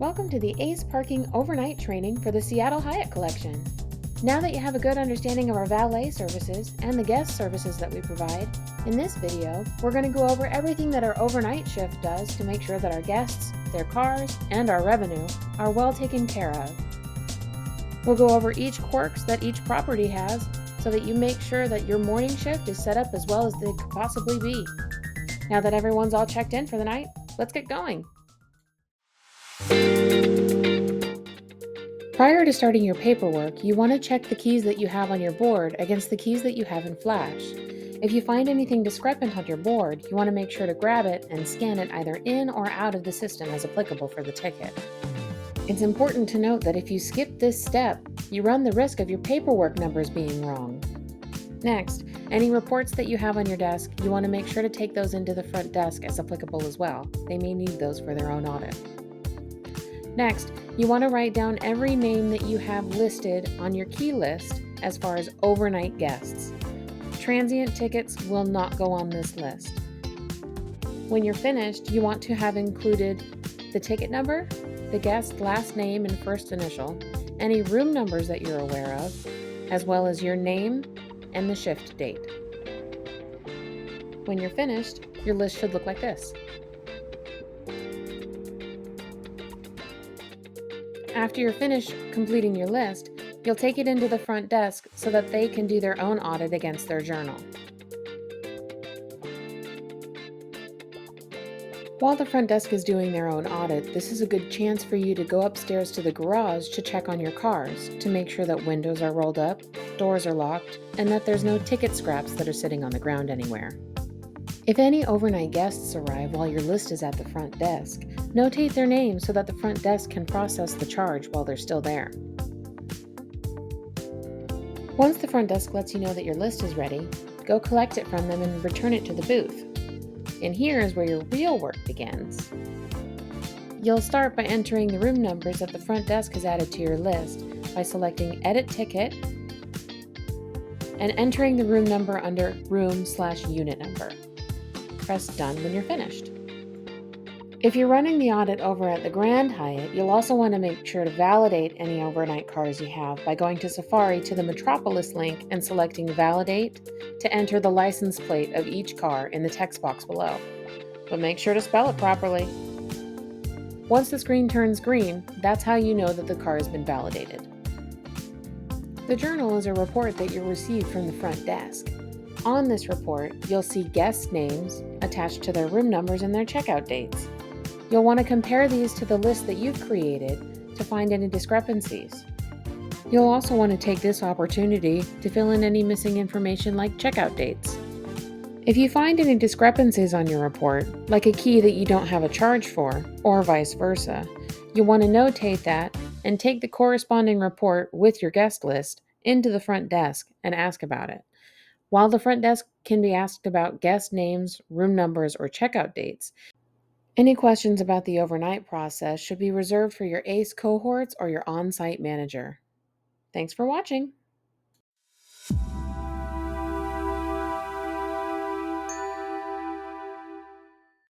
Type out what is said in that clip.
Welcome to the ACE Parking Overnight Training for the Seattle Hyatt Collection. Now that you have a good understanding of our valet services and the guest services that we provide, in this video, we're going to go over everything that our overnight shift does to make sure that our guests, their cars, and our revenue are well taken care of. We'll go over each quirks that each property has so that you make sure that your morning shift is set up as well as they could possibly be. Now that everyone's all checked in for the night, let's get going. Prior to starting your paperwork, you want to check the keys that you have on your board against the keys that you have in Flash. If you find anything discrepant on your board, you want to make sure to grab it and scan it either in or out of the system as applicable for the ticket. It's important to note that if you skip this step, you run the risk of your paperwork numbers being wrong. Next, any reports that you have on your desk, you want to make sure to take those into the front desk as applicable as well. They may need those for their own audit. Next, you want to write down every name that you have listed on your key list as far as overnight guests. Transient tickets will not go on this list. When you're finished, you want to have included the ticket number, the guest's last name and first initial, any room numbers that you're aware of, as well as your name and the shift date. When you're finished, your list should look like this. After you're finished completing your list, you'll take it into the front desk so that they can do their own audit against their journal. While the front desk is doing their own audit, this is a good chance for you to go upstairs to the garage to check on your cars, to make sure that windows are rolled up, doors are locked, and that there's no ticket scraps that are sitting on the ground anywhere. If any overnight guests arrive while your list is at the front desk, notate their names so that the front desk can process the charge while they're still there. Once the front desk lets you know that your list is ready, go collect it from them and return it to the booth. And here is where your real work begins. You'll start by entering the room numbers that the front desk has added to your list by selecting Edit Ticket and entering the room number under Room/Unit Number. Press Done when you're finished. If you're running the audit over at the Grand Hyatt, you'll also want to make sure to validate any overnight cars you have by going to Safari to the Metropolis link and selecting Validate to enter the license plate of each car in the text box below. But make sure to spell it properly. Once the screen turns green, that's how you know that the car has been validated. The journal is a report that you'll receive from the front desk. On this report, you'll see guest names attached to their room numbers and their checkout dates. You'll want to compare these to the list that you've created to find any discrepancies. You'll also want to take this opportunity to fill in any missing information like checkout dates. If you find any discrepancies on your report, like a key that you don't have a charge for, or vice versa, you'll want to notate that and take the corresponding report with your guest list into the front desk and ask about it. While the front desk can be asked about guest names, room numbers, or checkout dates, any questions about the overnight process should be reserved for your ACE cohorts or your on-site manager. Thanks for watching.